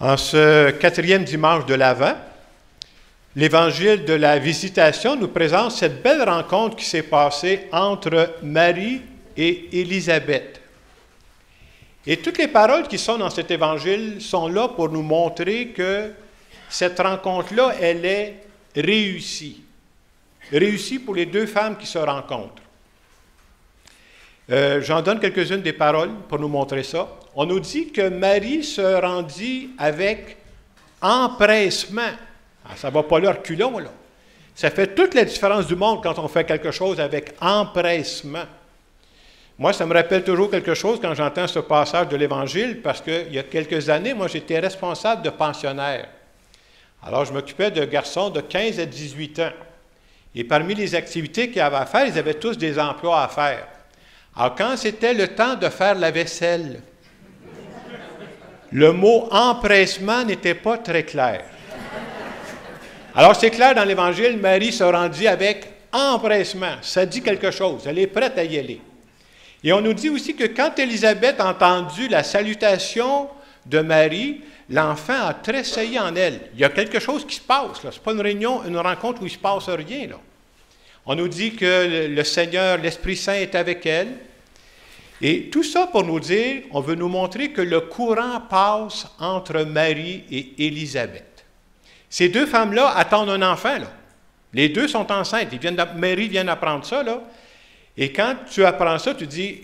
En ce quatrième dimanche de l'Avent, l'Évangile de la Visitation nous présente cette belle rencontre qui s'est passée entre Marie et Élisabeth. Et toutes les paroles qui sont dans cet Évangile sont là pour nous montrer que cette rencontre-là, elle est réussie. Réussie pour les deux femmes qui se rencontrent. J'en donne quelques-unes des paroles pour nous montrer ça. On nous dit que Marie se rendit avec empressement. Alors, ça ne va pas là, reculons, là. Ça fait toute la différence du monde quand on fait quelque chose avec empressement. Moi, ça me rappelle toujours quelque chose quand j'entends ce passage de l'Évangile, parce qu'il y a quelques années, moi, j'étais responsable de pensionnaires. Alors, je m'occupais de garçons de 15 à 18 ans. Et parmi les activités qu'ils avaient à faire, ils avaient tous des emplois à faire. Alors, quand c'était le temps de faire la vaisselle, le mot « empressement » n'était pas très clair. Alors, c'est clair dans l'Évangile, Marie se rendit avec empressement. Ça dit quelque chose. Elle est prête à y aller. Et on nous dit aussi que quand Élisabeth a entendu la salutation de Marie, l'enfant a tressailli en elle. Il y a quelque chose qui se passe. Ce n'est pas une réunion, une rencontre où il ne se passe rien, là. On nous dit que le Seigneur, l'Esprit Saint est avec elle. Et tout ça pour nous dire, on veut nous montrer que le courant passe entre Marie et Élisabeth. Ces deux femmes-là attendent un enfant, là. Les deux sont enceintes. Marie vient d'apprendre ça, là. Et quand tu apprends ça, tu dis,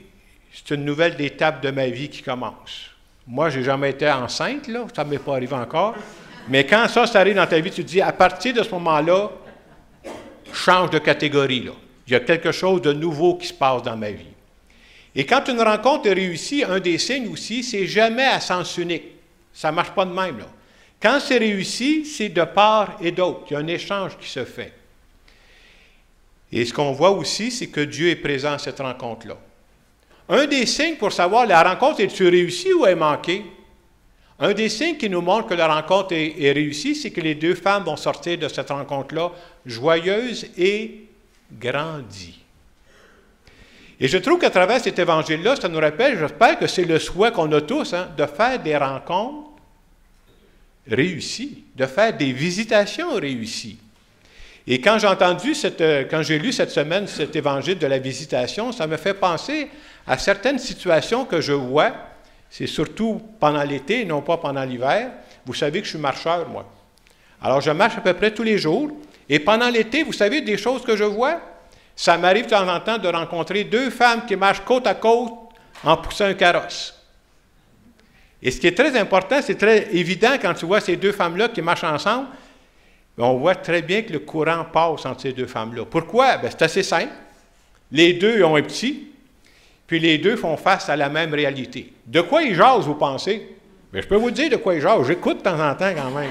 c'est une nouvelle étape de ma vie qui commence. Moi, je n'ai jamais été enceinte, là. Ça ne m'est pas arrivé encore. Mais quand ça arrive dans ta vie, tu te dis, à partir de ce moment-là, change de catégorie, là. Il y a quelque chose de nouveau qui se passe dans ma vie. Et quand une rencontre est réussie, un des signes aussi, c'est jamais à sens unique. Ça ne marche pas de même, là. Quand c'est réussi, c'est de part et d'autre. Il y a un échange qui se fait. Et ce qu'on voit aussi, c'est que Dieu est présent à cette rencontre-là. Un des signes pour savoir la rencontre est-tu réussie ou est manquée, un des signes qui nous montre que la rencontre est réussie, c'est que les deux femmes vont sortir de cette rencontre-là joyeuses et grandies. Et je trouve qu'à travers cet évangile-là, ça nous rappelle, j'espère que c'est le souhait qu'on a tous, de faire des rencontres réussies, de faire des visitations réussies. Et quand j'ai lu cette semaine cet évangile de la visitation, ça me fait penser à certaines situations que je vois. C'est surtout pendant l'été, non pas pendant l'hiver. Vous savez que je suis marcheur, moi. Alors, je marche à peu près tous les jours. Et pendant l'été, vous savez, des choses que je vois, ça m'arrive de temps en temps de rencontrer deux femmes qui marchent côte à côte en poussant un carrosse. Et ce qui est très important, c'est très évident quand tu vois ces deux femmes-là qui marchent ensemble, on voit très bien que le courant passe entre ces deux femmes-là. Pourquoi? Bien, c'est assez simple. Les deux ont un petit, puis les deux font face à la même réalité. De quoi ils jasent, vous pensez? Bien, je peux vous dire de quoi ils jasent. J'écoute de temps en temps quand même.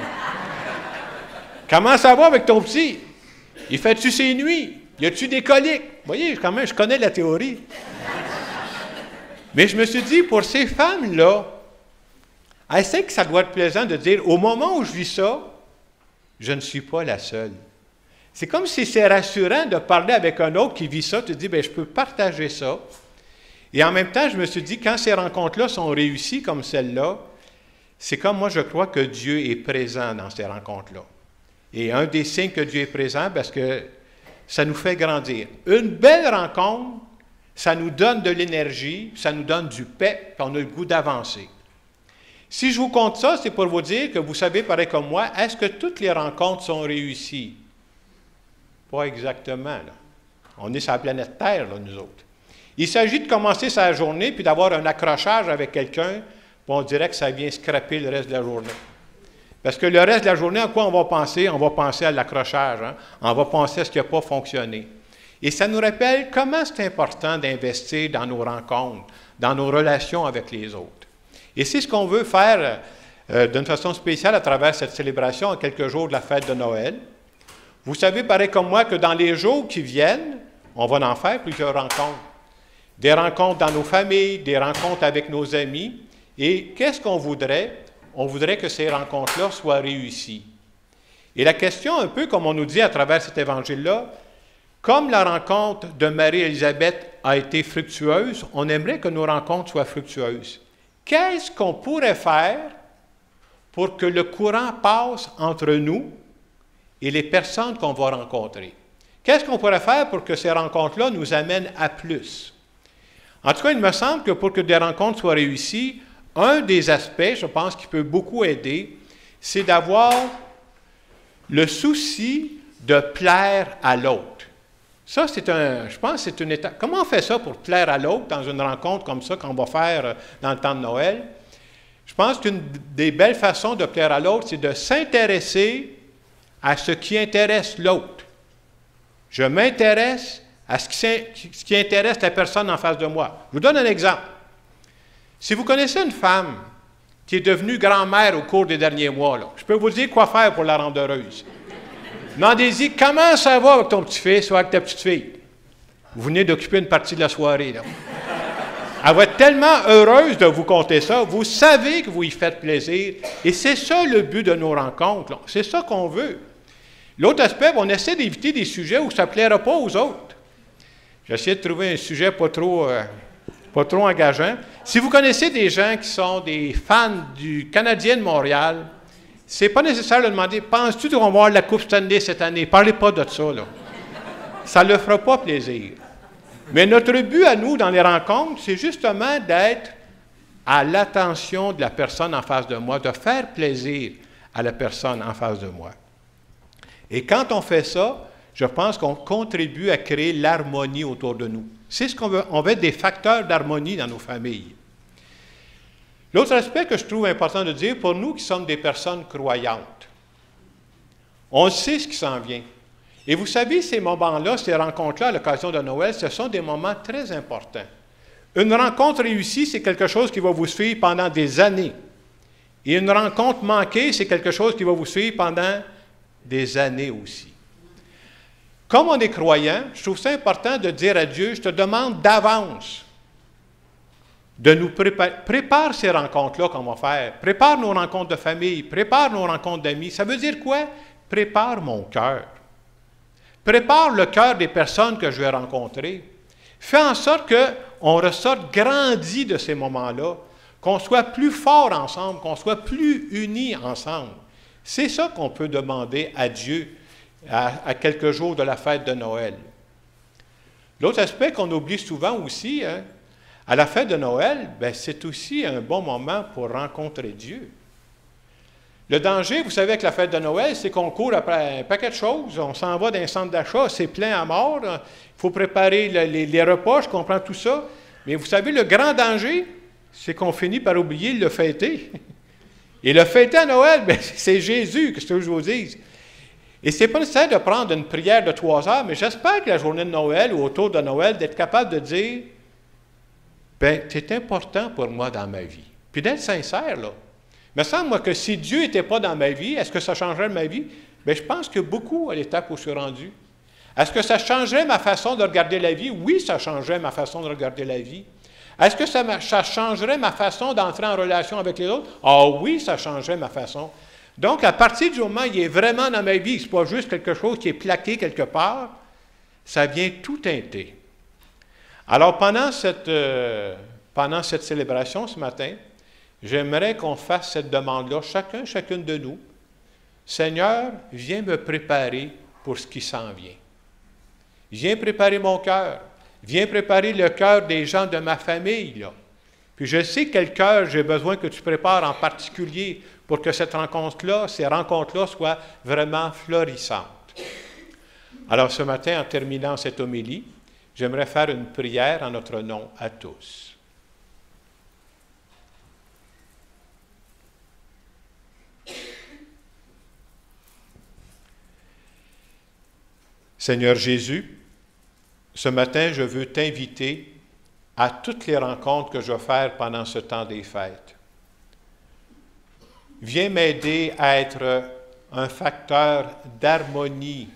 Comment ça va avec ton petit? Il fait-tu ses nuits? Y a-tu des coliques? Vous voyez, quand même, je connais la théorie. Mais je me suis dit, pour ces femmes-là, je sais que ça doit être plaisant de dire, au moment où je vis ça, je ne suis pas la seule. C'est comme si c'est rassurant de parler avec un autre qui vit ça. Tu te dis, bien, je peux partager ça. Et en même temps, je me suis dit, quand ces rencontres-là sont réussies comme celle-là, c'est comme moi, je crois que Dieu est présent dans ces rencontres-là. Et un des signes que Dieu est présent, parce que ça nous fait grandir. Une belle rencontre, ça nous donne de l'énergie, ça nous donne du pep, puis on a le goût d'avancer. Si je vous compte ça, c'est pour vous dire que vous savez, pareil comme moi, est-ce que toutes les rencontres sont réussies? Pas exactement, là. On est sur la planète Terre, là, nous autres. Il s'agit de commencer sa journée puis d'avoir un accrochage avec quelqu'un, puis on dirait que ça vient scraper le reste de la journée. Parce que le reste de la journée, à quoi on va penser? On va penser à l'accrochage, hein? On va penser à ce qui n'a pas fonctionné. Et ça nous rappelle comment c'est important d'investir dans nos rencontres, dans nos relations avec les autres. Et c'est ce qu'on veut faire d'une façon spéciale à travers cette célébration à quelques jours de la fête de Noël. Vous savez, pareil comme moi, que dans les jours qui viennent, on va en faire plusieurs rencontres. Des rencontres dans nos familles, des rencontres avec nos amis. Et qu'est-ce qu'on voudrait? On voudrait que ces rencontres-là soient réussies. Et la question, un peu comme on nous dit à travers cet évangile-là, comme la rencontre de Marie et Élisabeth a été fructueuse, on aimerait que nos rencontres soient fructueuses. Qu'est-ce qu'on pourrait faire pour que le courant passe entre nous et les personnes qu'on va rencontrer. Qu'est-ce qu'on pourrait faire pour que ces rencontres-là nous amènent à plus? En tout cas, il me semble que pour que des rencontres soient réussies, un des aspects, je pense, qui peut beaucoup aider, c'est d'avoir le souci de plaire à l'autre. Ça, je pense que c'est une étape. Comment on fait ça pour plaire à l'autre dans une rencontre comme ça qu'on va faire dans le temps de Noël? Je pense qu'une des belles façons de plaire à l'autre, c'est de s'intéresser à ce qui intéresse l'autre. Je m'intéresse à ce qui intéresse la personne en face de moi. Je vous donne un exemple. Si vous connaissez une femme qui est devenue grand-mère au cours des derniers mois, là, je peux vous dire quoi faire pour la rendre heureuse. Demandez-y comment ça va avec ton petit-fils ou avec ta petite-fille. Vous venez d'occuper une partie de la soirée, là. Elle va être tellement heureuse de vous conter ça. Vous savez que vous y faites plaisir. Et c'est ça le but de nos rencontres, là. C'est ça qu'on veut. L'autre aspect, on essaie d'éviter des sujets où ça ne plaira pas aux autres. J'essaie de trouver un sujet pas trop engageant. Si vous connaissez des gens qui sont des fans du Canadien de Montréal, c'est pas nécessaire de demander « Penses-tu qu'on va avoir la Coupe Stanley cette année? » Parlez pas de ça, là. Ça ne leur fera pas plaisir. Mais notre but à nous, dans les rencontres, c'est justement d'être à l'attention de la personne en face de moi, de faire plaisir à la personne en face de moi. Et quand on fait ça, je pense qu'on contribue à créer l'harmonie autour de nous. C'est ce qu'on veut. On veut être des facteurs d'harmonie dans nos familles. L'autre aspect que je trouve important de dire, pour nous qui sommes des personnes croyantes, on sait ce qui s'en vient. Et vous savez, ces moments-là, ces rencontres-là à l'occasion de Noël, ce sont des moments très importants. Une rencontre réussie, c'est quelque chose qui va vous suivre pendant des années. Et une rencontre manquée, c'est quelque chose qui va vous suivre pendant des années aussi. Comme on est croyant, je trouve ça important de dire à Dieu, je te demande d'avance de nous préparer. Prépare ces rencontres-là qu'on va faire. Prépare nos rencontres de famille. Prépare nos rencontres d'amis. Ça veut dire quoi? Prépare mon cœur. Prépare le cœur des personnes que je vais rencontrer. Fais en sorte qu'on ressorte grandi de ces moments-là, qu'on soit plus forts ensemble, qu'on soit plus unis ensemble. C'est ça qu'on peut demander à Dieu à quelques jours de la fête de Noël. L'autre aspect qu'on oublie souvent aussi, hein, à la fête de Noël, bien, c'est aussi un bon moment pour rencontrer Dieu. Le danger, vous savez, avec la fête de Noël, c'est qu'on court après un paquet de choses. On s'en va dans un centre d'achat, c'est plein à mort. Il faut préparer les repas, je comprends tout ça. Mais vous savez, le grand danger, c'est qu'on finit par oublier de le fêter. Et le fêter à Noël, bien, c'est Jésus, que je vous dise. Et ce n'est pas nécessaire de prendre une prière de 3 heures, mais j'espère que la journée de Noël ou autour de Noël, d'être capable de dire, bien, c'est important pour moi dans ma vie. Puis d'être sincère, là. Il me semble, moi, que si Dieu n'était pas dans ma vie, est-ce que ça changerait ma vie? Bien, je pense que beaucoup à l'étape où je suis rendu. Est-ce que ça changerait ma façon de regarder la vie? Oui, ça changerait ma façon de regarder la vie. Est-ce que ça changerait ma façon d'entrer en relation avec les autres? Ah oui, ça changerait ma façon. Donc, à partir du moment où il est vraiment dans ma vie, ce n'est pas juste quelque chose qui est plaqué quelque part, ça vient tout teinter. Alors, pendant cette célébration ce matin, j'aimerais qu'on fasse cette demande-là, chacune de nous. Seigneur, viens me préparer pour ce qui s'en vient. Viens préparer mon cœur. Viens préparer le cœur des gens de ma famille, là. Puis je sais quel cœur j'ai besoin que tu prépares en particulier pour que ces rencontres-là soient vraiment florissantes. Alors ce matin, en terminant cette homélie, j'aimerais faire une prière en notre nom à tous. Seigneur Jésus, ce matin, je veux t'inviter à toutes les rencontres que je vais faire pendant ce temps des fêtes. Viens m'aider à être un facteur d'harmonie,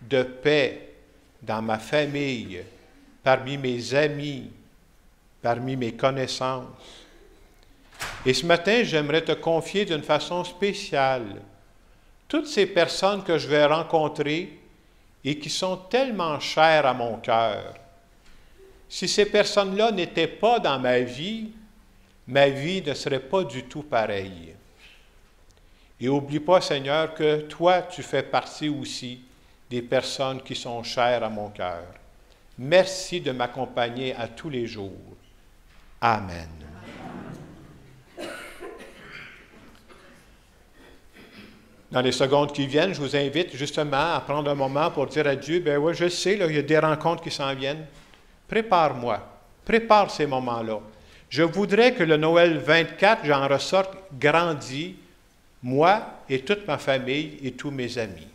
de paix dans ma famille, parmi mes amis, parmi mes connaissances. Et ce matin, j'aimerais te confier d'une façon spéciale toutes ces personnes que je vais rencontrer et qui sont tellement chères à mon cœur. Si ces personnes-là n'étaient pas dans ma vie ne serait pas du tout pareille. Et n'oublie pas, Seigneur, que toi, tu fais partie aussi des personnes qui sont chères à mon cœur. Merci de m'accompagner à tous les jours. Amen. Dans les secondes qui viennent, je vous invite justement à prendre un moment pour dire à Dieu, ben oui, je sais, là, il y a des rencontres qui s'en viennent. Prépare-moi. Prépare ces moments-là. Je voudrais que le Noël 24, j'en ressorte grandi, moi et toute ma famille et tous mes amis.